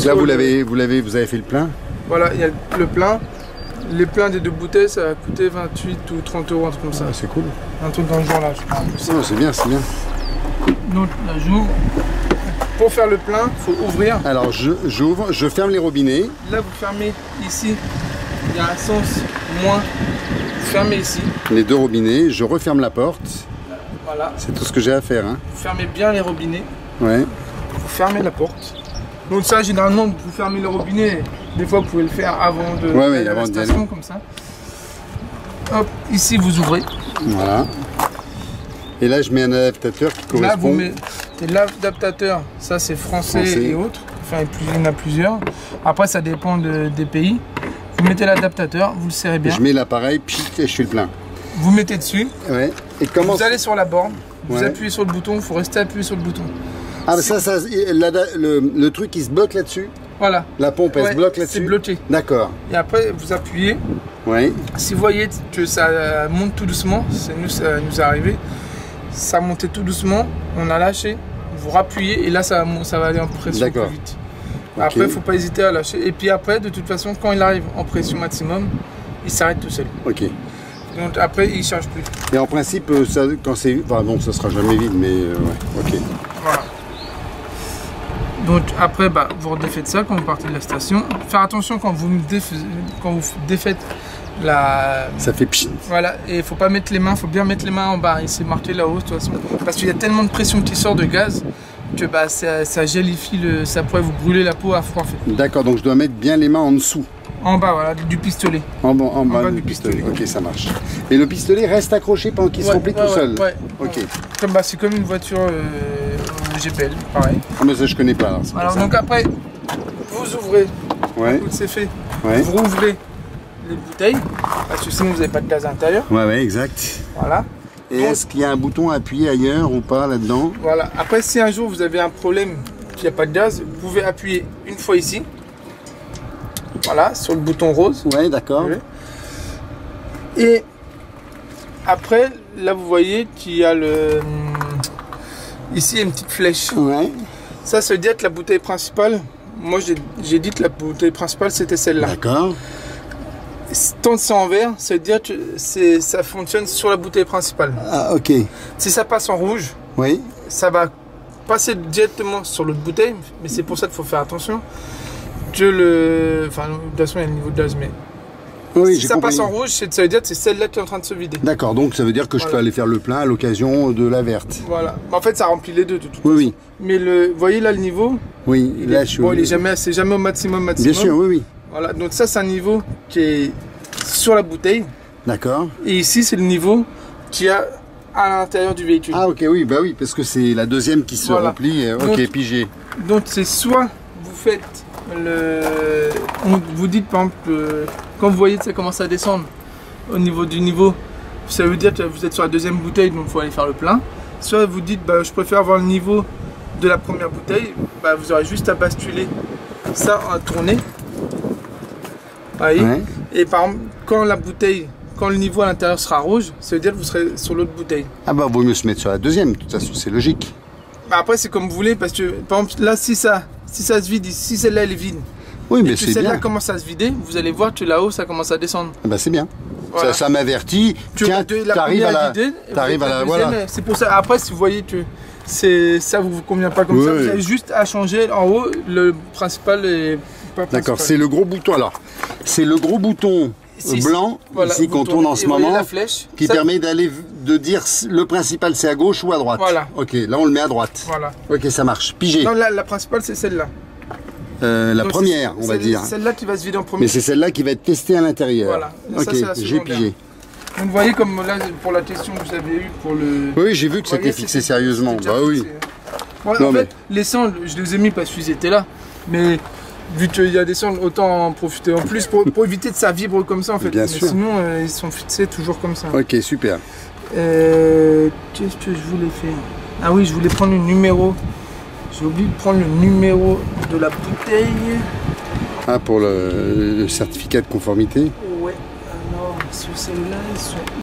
Donc là, vous avez fait le plein? Voilà, il y a le plein. Les pleins des 2 bouteilles, ça va coûter 28 ou 30 euros, un truc comme ça. Ah, c'est cool. Un truc dans le genre là, je crois. Oh, c'est bien, c'est bien. Donc là, j'ouvre. Pour faire le plein, il faut ouvrir. Alors, j'ouvre, je ferme les robinets. Là, vous fermez ici. Il y a un sens moins. Vous fermez ici. Les 2 robinets, je referme la porte. Voilà. C'est tout ce que j'ai à faire. Hein. Vous fermez bien les robinets. Ouais. Vous fermez la porte. Donc ça, généralement, vous fermez le robinet. Des fois, vous pouvez le faire avant de avant la station, comme ça. Hop, ici, vous ouvrez. Voilà. Et là, je mets un adaptateur qui correspond. Là, vous mettez l'adaptateur. Ça, c'est français et autres. Enfin, il y en a plusieurs. Après, ça dépend des pays. Vous mettez l'adaptateur, vous le serrez bien. Je mets l'appareil, puis je fais le plein. Vous mettez dessus. Ouais. Et comment... Vous allez sur la borne. Vous appuyez sur le bouton. Il faut rester appuyé sur le bouton. Ah, si... ça le truc, il se bloque là-dessus? Voilà. La pompe, elle se bloque là-dessus? C'est bloqué. D'accord. Et après, vous appuyez. Oui. Si vous voyez que ça monte tout doucement, ça nous est arrivé, ça montait tout doucement, on a lâché, vous rappuyez et là, ça va aller en pression plus vite. Okay. Après, il ne faut pas hésiter à lâcher. Et puis après, de toute façon, quand il arrive en pression maximum, il s'arrête tout seul. Ok. Donc après, il ne charge plus. Et en principe, ça, quand c'est... Enfin bon, ça ne sera jamais vide, mais ouais, ok. Voilà. Donc après, vous redéfaites ça quand vous partez de la station. Faire attention quand vous défaites la... Ça fait pchit. Voilà, et il ne faut pas mettre les mains, il faut bien mettre les mains en bas. Et c'est marqué là-haut de toute façon. Parce qu'il y a tellement de pression qui sort de gaz que ça gélifie, ça pourrait vous brûler la peau à froid. D'accord, donc je dois mettre bien les mains en dessous. En bas, voilà, du pistolet. En bas du pistolet. Ok, ça marche. Et le pistolet reste accroché pendant qu'il se remplit tout seul. Ouais. Ok. C'est comme une voiture GPL, pareil. Ah, mais ça, je connais pas. Alors, donc après, vous ouvrez. Ouais. C'est fait. Ouais. Vous rouvrez les bouteilles, parce que sinon vous n'avez pas de gaz à l'intérieur. Ouais, exact. Voilà. Et est-ce qu'il y a un bouton à appuyer ailleurs ou pas là-dedans? Voilà. Après, si un jour vous avez un problème qu'il n'y a pas de gaz, vous pouvez appuyer une fois ici. Voilà, sur le bouton rose. Ouais, d'accord. Et après, là vous voyez qu'il y a ici une petite flèche. Ouais. Ça veut dire que la bouteille principale, moi j'ai dit que la bouteille principale c'était celle-là. D'accord. Tant que c'est en vert, ça veut dire que ça fonctionne sur la bouteille principale. Ah, ok. Si ça passe en rouge, oui, ça va passer directement sur l'autre bouteille, mais c'est pour ça qu'il faut faire attention. Que enfin, de toute façon, il y a le niveau de gaz, mais oui, si ça passe en rouge, ça veut dire que c'est celle-là qui est en train de se vider. D'accord, donc ça veut dire que je peux aller faire le plein à l'occasion de la verte. Voilà. En fait, ça remplit les deux de toute façon. Oui. Mais vous voyez là le niveau? Oui, là c'est jamais au maximum. Bien sûr, oui. Voilà, donc ça c'est un niveau qui est sur la bouteille. D'accord. Et ici c'est le niveau qu'il y a à l'intérieur du véhicule. Ah ok, oui, oui, parce que c'est la deuxième qui se remplit. Ok, pigé. Donc c'est soit vous faites vous dites par exemple, quand vous voyez que ça commence à descendre au niveau du niveau, ça veut dire que vous êtes sur la deuxième bouteille, donc il faut aller faire le plein. Soit vous dites, je préfère avoir le niveau de la première bouteille, vous aurez juste à basculer ça à tourner. Ouais. Et par exemple, quand le niveau à l'intérieur sera rouge, ça veut dire que vous serez sur l'autre bouteille. Ah vaut mieux se mettre sur la deuxième, de toute façon c'est logique. Après c'est comme vous voulez, parce que par exemple là si ça se vide, si celle-là elle est vide, oui, mais c'est bien. Celle-là commence à se vider, vous allez voir que là-haut ça commence à descendre. C'est bien. Voilà. Ça m'avertit. Tiens, t'arrives à la voilà. C'est pour ça. Après si vous voyez que ça vous convient pas comme ça, vous avez juste à changer en haut, le principal est pas. D'accord, c'est le gros bouton alors. C'est le gros bouton blanc ici qu'on tourne en ce moment, la flèche, qui permet de dire le principal c'est à gauche ou à droite. Voilà. Ok, là on le met à droite. Voilà. Ok, ça marche. Pigé. Non, la principale c'est celle-là. La première, on va dire. C'est celle-là qui va se vider en premier. Mais c'est celle-là qui va être testée à l'intérieur. Voilà. Ok, j'ai pigé. Donc vous voyez comme là pour la question que vous avez eue pour le. Oui, j'ai vu que c'était fixé sérieusement. Oui. En fait, les cendres, je les ai mis parce qu'ils étaient là, mais vu qu'il y a des cendres, autant en profiter en plus pour éviter que ça vibre comme ça en fait. Bien sûr. Sinon, ils sont fixés toujours comme ça. Ok, super. Qu'est-ce que je voulais faire? Ah oui, je voulais prendre le numéro. J'ai oublié de prendre le numéro de la bouteille. Ah, pour le certificat de conformité? Ouais. Alors, sur celle-là, ils sont